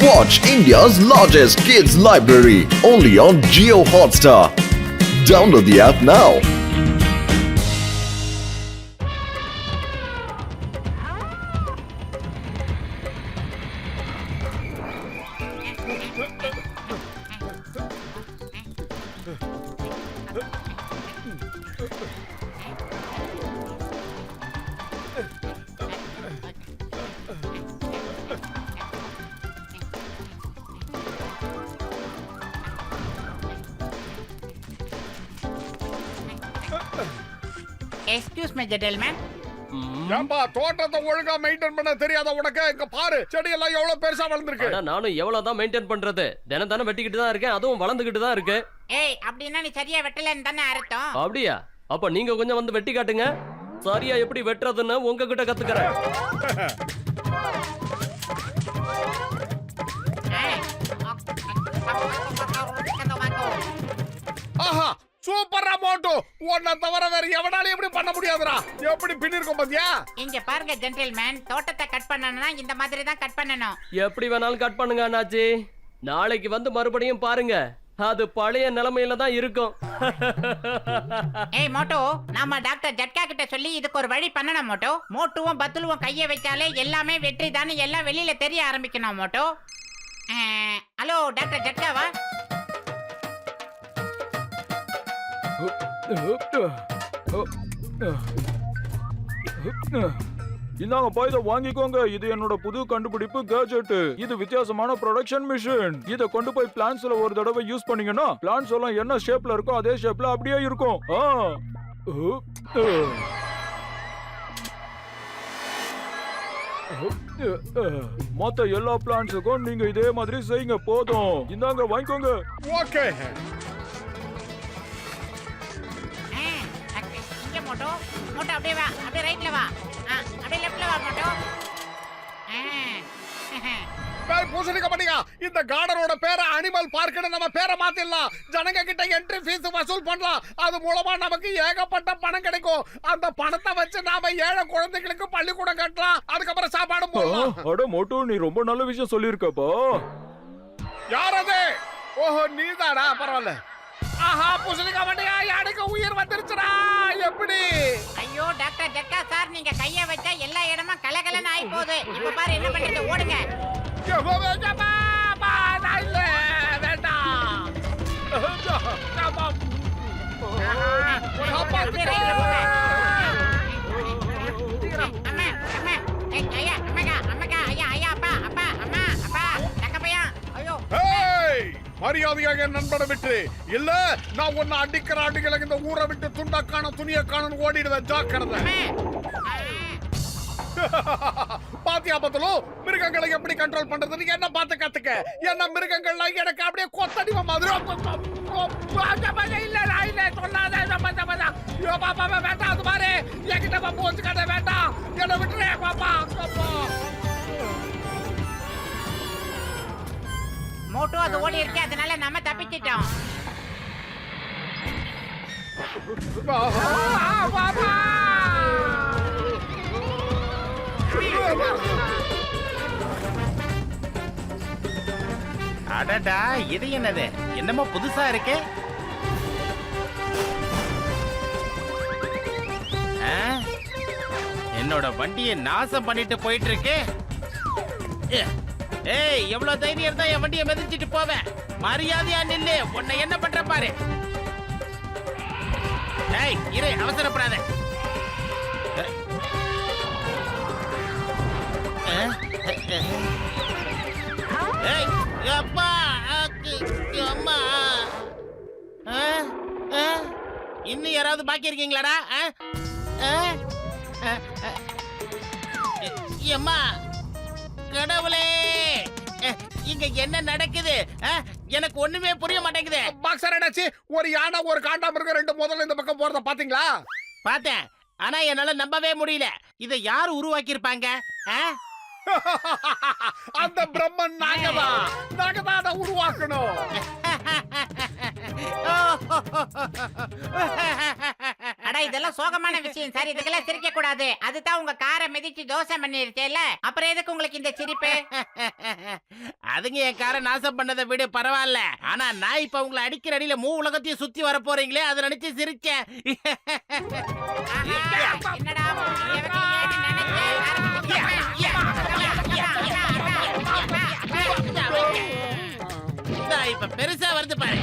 Watch India's largest kids library only on Jio Hotstar. Download the app now. Excuse me, gentleman. ஏம்பா தோட்டத்தை ஒழுங்கா maintain பண்ண தெரியாத உனக்கு இங்க பாரு செடி எல்லாம் எவ்வளவு பெருசா வளர்ந்துருக்கு. அட நானும் எவ்வளவு தான் மெயின்டைன் பண்றது? தினம் தானே வெட்டிக்கிட்டு தான் இருக்கேன், அதுவும் வளர்ந்துகிட்டு தான் இருக்கு. ஏய், அப்படின்னா நீ சரியா வெட்டலன்னு தானே அர்த்தம். அப்படியா? அப்ப நீங்க கொஞ்சம் வந்து வெட்டி காட்டுங்க. சரியா எப்படி வெட்டுறதுன்னு உங்ககிட்ட கத்துக்கறேன். ஆஹா சூப்பரா மோட்டோ. உன்னை தவிர வேற எவனாலும் எப்படி பண்ண முடியாதுடா. எப்படி பின்னிருக்கும் பாத்தியா? இங்க பாருங்க ஜென்டில்மேன், தோட்டத்தை கட் பண்ணனும்னா இந்த மாதிரி தான் கட் பண்ணனும். எப்படி வேணாலும் கட் பண்ணுங்க அண்ணாச்சி. நாளைக்கு வந்து மறுபடியும் பாருங்க, அது பழைய நிலைமையில தான் இருக்கும். ஏய் மோட்டோ, நாம டாக்டர் ஜட்கா கிட்ட சொல்லி இதுக்கு ஒரு வழி பண்ணணும் மோட்டோ. மோட்டுவும் பத்துலுவும் கையை வச்சாலே எல்லாமே வெற்றி தானே எல்லாம் வெளியில தெரிய ஆரம்பிக்கணும் மோட்டோ. Hello doctor ஜட்காவா? இந்தாங்க போய் வாங்கிக்கோங்க. இது என்னோட புது கண்டுபிடிப்பு கேஜெட். இது வித்தியாசமான ப்ரொடக்ஷன் மிஷின். இத கொண்டு போய் பிளான்ட்ஸ்ல ஒரு தடவை யூஸ் பண்ணீங்கன்னா பிளான்ட்ஸ் எல்லாம் என்ன ஷேப்ல இருக்கோ அதே ஷேப்ல அப்படியே இருக்கும். மொத்த எல்லா பிளான்ட்ஸுக்கும் நீங்க இதே மாதிரி செய்யுங்க. போதும், இந்தாங்க வாங்கிக்கோங்க. ஓகே மோட்டோ மோட்டோ அப்படியே வா, அப்படியே ரைட்ல வா, அப்படியே லெஃப்ட்ல வா மோட்டோ. பூசணிக்க மாட்டீங்க. இந்த கார்டனோட பேரை அனிமல் பார்க்னு நம்ம பேரை மாத்திடலாம். ஜனங்க கிட்ட என்ட்ரி ஃபீஸ் வசூல் பண்ணலாம். அது மூலமா நமக்கு ஏகப்பட்ட பணம் கிடைக்கும். அந்த பணத்தை வச்சு நாம ஏழை குழந்தைகளுக்கு பள்ளிக்கூடம் கட்டலாம். அதுக்கப்புறம் சாப்பாடு போடலாம். அட மோட்டோ, நீ ரொம்ப நல்ல விஷயம் சொல்லியிருக்கப்பா. யார் அது? ஓஹோ நீதாடா, பரவாயில்ல. ஆஹா பூசணிக்க மாட்டீங்க, எனக்கு உயிர் வந்துருச்சுடா. எப்படி? ஐயோ டாக்டர் ஜட்கா சார், நீங்க கைய வச்சா எல்லா இடமும் கலகலன்னு ஆயி போகுது. இப்ப பாரு என்ன பண்றது, ஓடுங்க. மரியாதையாக நண்பனை விட்டு இல்ல நான் உன்னை அடிக்கிற அடிகளை இந்த ஊரை விட்டு துண்டக்கான துணிய காணு ஓடிடுவேன். ஜாக்கிரதை. பாத்தியா பத்தலும் மிருகங்களை எப்படி கண்ட்ரோல் பண்றது என்ன பார்த்து கத்துக்க. என்ன மிருகங்கள்லாம் எனக்கு அப்படியே கொத்தடிவ மாதிரி. இல்ல சொல்லாத வேண்டாம். அது மாதிரி என்கிட்ட பாப்பா வச்சுக்காத. வேண்டாம், என்ன விட்டுறே பாப்பா. மோட்டோ அது ஓடி இருக்கு, அதனால நம்ம தப்பிச்சிட்டோம். அடடா, இது என்னது? என்னமோ புதுசா இருக்கு. என்னோட வண்டியை நாசம் பண்ணிட்டு போயிட்டு இருக்கு. ஏய், எவ்வளவு தைரியம் தான் என் வண்டியை மிதிச்சிட்டு போவேன்? மரியாதையா நில்லு, உன்னை என்ன பண்ற பாரு. ஏய் இரு, அவசரப்படாத. ஏய் அப்பா, அம்மா, இன்னும் யாராவது பாக்கி இருக்கீங்களாடா? அம்மா கடவுளே, இங்க என்ன நடக்குது? எனக்கு ஒண்ணுமே புரிய மாட்டேங்குது. பாக்ஸர் என்னாச்சு? ஒரு யானை ஒரு காண்டாமிருகம் ரெண்டு முதல்ல இந்த பக்கம் போறத பாத்தீங்களா? பார்த்தேன், ஆனா என்னால நம்பவே முடியல. இதை யார் உருவாக்கி இருப்பாங்க? அந்த பிரம்மன் நாங்கதான் அதை உருவாக்கணும். அட இதெல்லாம் சோகமான விஷயம் சார், இதுக்கெல்லாம் சிரிக்க கூடாது. அதுதான் உங்க காரை மிதிச்சு தோசை பண்ணிருச்சேல, அப்புறம் எதுக்கு உங்களுக்கு இந்த சிரிப்பு? அதுங்க என் காரை நாசம் பண்ணதை விட பரவாயில்ல. ஆனா நான் இப்ப உங்களை அடிக்கிற அடியில உலகத்தையும் சுத்தி வர போறீங்களே, அதை நினைச்சு சிரிச்சேன். என்னடா எனக்கு ஏன்னு இந்தா, இப்ப பெருசா வருது பாரு.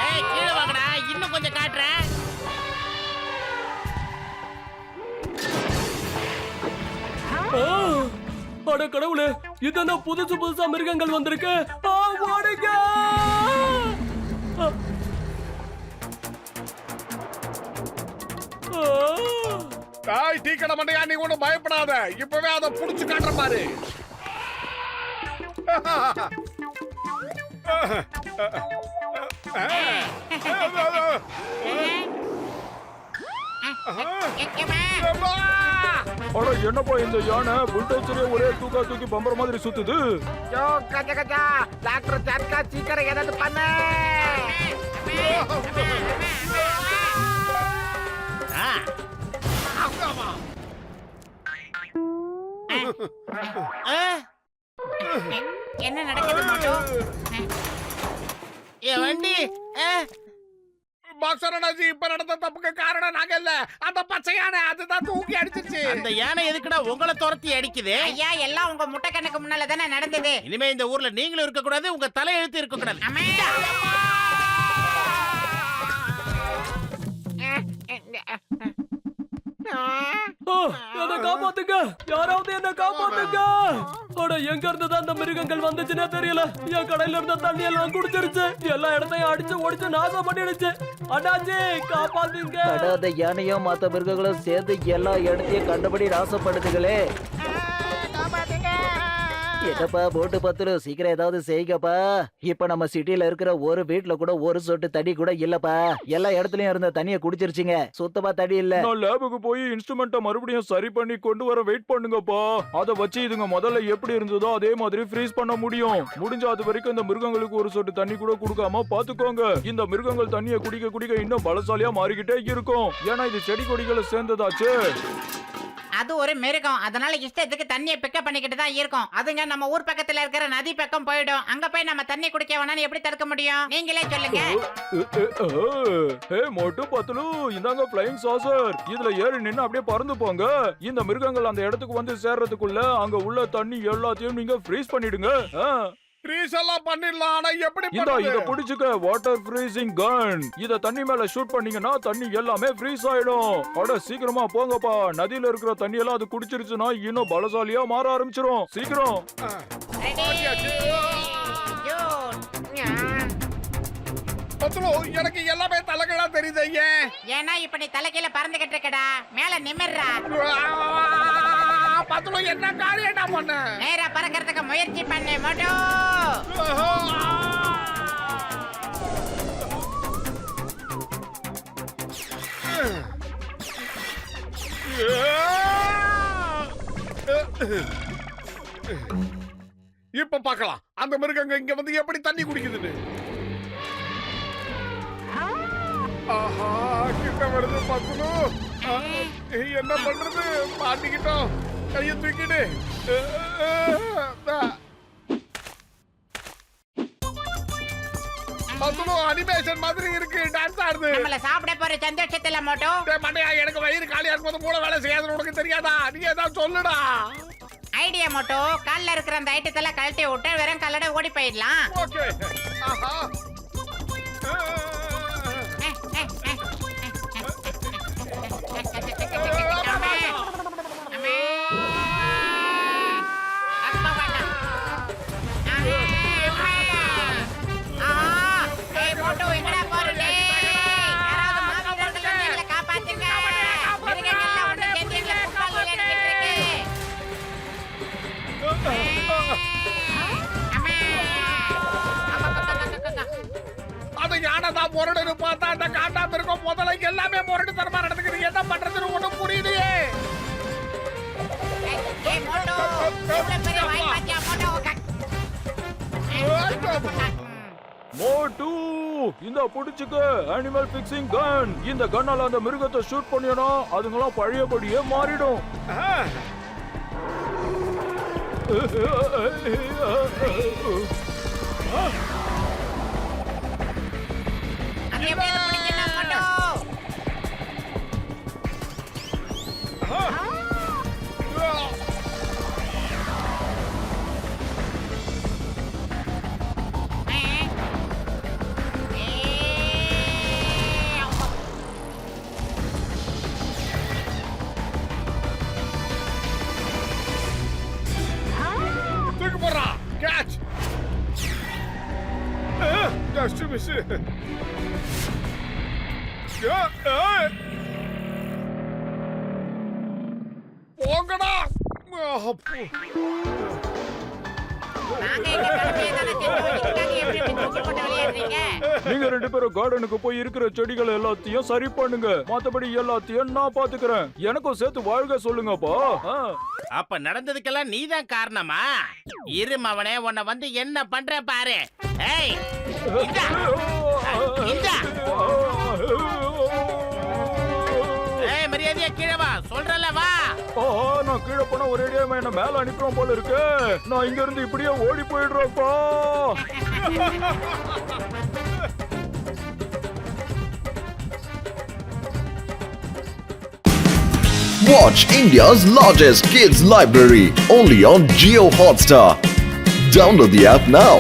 ஏய், கீழே வாங்கடா, இன்னும் கொஞ்சம் காட்டுறேன். அட கடவுளே, இதென்ன புதுசு புதுசா மிருகங்கள் வந்திருக்கு. ஓடுங்க. டீ கடை மண்டையா, நீ ஒண்ணும் பயப்படாத. இப்பவே அதை புடிச்சு காட்டுற பாரு. அட என்னப்பா இந்த யானை புல்டோசரே ஒரே தூக்கி பம்பர மாதிரி சுத்துது. டாக்டர் ஜட்கா சீக்கிரம் ஏதாவது பண்ணு. என்ன நடக்குது மோட்டோ? என் வண்டி பாக்ஸர் அண்ணாச்சி, இப்ப நடந்த தப்புக்கு காரணம் நாங்க இல்ல, அந்த பச்சை யானை. அதுதான் தூக்கி அடிச்சிருச்சு. அந்த யானை எதுக்குடா உங்களை துரத்தி அடிக்குது? ஐயா, எல்லாம் உங்க முட்டை கண்ணுக்கு முன்னால தானே நடந்தது. இனிமே இந்த ஊர்ல நீங்களும் இருக்க கூடாது, உங்க தலை எழுத்து இருக்க கூடாது. என்ன காப்பாத்துங்க, யாராவது என்ன காப்பாத்துங்க. அட எங்க இருந்து அந்த மிருகங்கள் வந்துச்சுன்னே தெரியல. என் கடையில இருந்த தண்ணி எல்லாம் குடிச்சிருச்சு, எல்லா இடத்தையும் அடிச்சு ஒடிச்சு நாசம் பண்ணிடுச்சு. அண்ணாச்சி காப்பாத்துங்க. அந்த யானையும் மத்த மிருகங்களும் சேர்ந்து எல்லா இடத்தையும் கண்டபடி நாசப்படுதுகளே. என்னப்பா போட்டு பத்துரு, சீக்கிரம் ஏதாவது செய்யுங்கப்பா. இப்ப நம்ம சிட்டில இருக்கிற ஒரு வீட்டுல கூட ஒரு சொட்டு தண்ணி கூட இல்லப்பா. எல்லா இடத்துலயும் இருந்த தண்ணியை குடிச்சிருச்சுங்க, சுத்தமா தண்ணி இல்ல. நான் லேபுக்கு போய் இன்ஸ்ட்ருமெண்ட்டை மறுபடியும் சரி பண்ணி கொண்டு வர வெயிட் பண்ணுங்கப்பா. அதை வச்சு இதுங்க முதல்ல எப்படி இருந்ததோ அதே மாதிரி ஃப்ரீஸ் பண்ண முடியும். முடிஞ்ச அது வரைக்கும் இந்த மிருகங்களுக்கு ஒரு சொட்டு தண்ணி கூட கொடுக்காம பாத்துக்கோங்க. இந்த மிருகங்கள் தண்ணியை குடிக்க குடிக்க இன்னும் பலசாலியா மாறிக்கிட்டே இருக்கும். ஏன்னா இது செடி கொடிகளை சேர்ந்ததாச்சு. அது ஒரு மிருகம், அதனால இஷ்டத்துக்கு தண்ணியை பிக்கப் பண்ணிக்கிட்டு தான் இருக்கும். அதுங்க நம்ம ஊர் பக்கத்துல இருக்கிற நதி பக்கம் போயிடும். அங்க போய் நம்ம தண்ணி குடிக்க வேணாம்னு எப்படி தடுக்க முடியும்? நீங்களே சொல்லுங்க. ஹே மோட்டு பத்துலு, இந்தாங்க ஃப்ளையிங் சாசர். இதுல ஏறி நின்னு அப்படியே பறந்து போங்க. இந்த மிருகங்கள் அந்த இடத்துக்கு வந்து சேர்றதுக்குள்ள அங்க உள்ள தண்ணி எல்லாத்தையும் நீங்க ஃப்ரீஸ் பண்ணிடுங்க. ஃப்ரீஸ் எல்லாம் பண்ணிடலாம், ஆனா எப்படி இத பண்றது? புடிச்சுக்க, வாட்டர் ஃப்ரீசிங் கன். இத தண்ணி மேல ஷூட் பண்ணீங்கன்னா தண்ணி எல்லாமே ஃப்ரீஸ் ஆயிடும். அட சீக்கிரமா போங்கப்பா, நதியில இருக்கிற தண்ணி எல்லாம் அது குடிச்சிருச்சுன்னா இன்னும் பலசாலியா மாற ஆரம்பிச்சிரும். சீக்கிரம். பத்துலு, எனக்கு எல்லாமே தலைகளா தெரியுது. ஏன்? ஏன்னா இப்ப நீ தலைக்கீழ பறந்துகிட்டு இருக்கடா, மேல நிமிர்றா. பத்துலு, என்ன காரியம்டா பண்ண? நேரா பறக்கிறதுக்கு முயற்சி பண்ணு மோட்டோ. இப்ப பார்க்கலாம் அந்த மிருகங்க இங்க வந்து எப்படி தண்ணி குடிக்குதுன்னு. ஆஹா, கிட்ட வருது பத்துலு. என்ன பண்றது? மாட்டிக்கிட்டோம். கைய தூக்கிடு. பத்துலு, அனிமேஷன் மாதிரி இருக்கு, டான்ஸ் ஆடுது. நம்மள சாப்பிட போற சந்தோஷத்துல மோட்டோ. டேய் மண்டையா, எனக்கு வயிறு காலியா இருக்கும்போது மூளை வேலை செய்யாதுன்னு உனக்கு தெரியாதா? நீ ஏதாவது சொல்லுடா. ஐடியா மோட்டோ, கால்ல இருக்கிற அந்த ஐட்டத்தெல்லாம் கழட்டி விட்டு வெறும் கல்லட ஓடி போயிடலாம். ஓகே. ஆஹா. அந்த யானை தான் முரடு பார்த்தா அந்த காட்டாம இருக்கும் முதல்ல எல்லாமே முரடு தரமா நடந்துக்கிறது. என்ன பண்றதுன்னு ஒண்ணும் புரியலையே. மோட்டு, இந்த புடிச்சுக்க அனிமல் பிக்சிங் கன். இந்த கன்னால அந்த மிருகத்தை ஷூட் பண்ணினா அதுங்களாம் பழையபடியே மாறிடும். அது எப்படியாவது பிடிக்கணும் மோட்டோ. தூக்கி போடுறா கேட்ச் ஜஸ்ட் மிஸ் போங்கடா நாங்க எங்க கடமையை தானே செஞ்சோம். இதுக்காக எப்படி இப்படி தூக்கி போட்டு விளையாடுறீங்க? நீங்க 2 பேரும் கார்டனுக்கு போய் இருக்கிற செடிகள் எல்லாத்தையும் சரி பண்ணுங்க. மத்தபடி எல்லாத்தையும் நான் பாத்துக்கிறேன். எனக்கும் சேர்த்து வாழ்க சொல்லுங்கப்பா. அப்ப நடந்ததுக்கெல்லாம் நீதான் காரணமா? இரு மவனே, உன்னை வந்து என்ன பண்ற பாரு. ஏய், இந்தா. இந்தா. ஏய், மரியாதையா கீழே வா, சொல்றல வா. நான் கீழே போனா ஒரேடியா என்ன மேல அனுப்புறோம் போல இருக்கு. நான் இங்க இருந்து இப்படியே ஓடி போயிடுறேன்ப்பா. Watch India's largest kids library only on Geo Hotstar. Download the app now.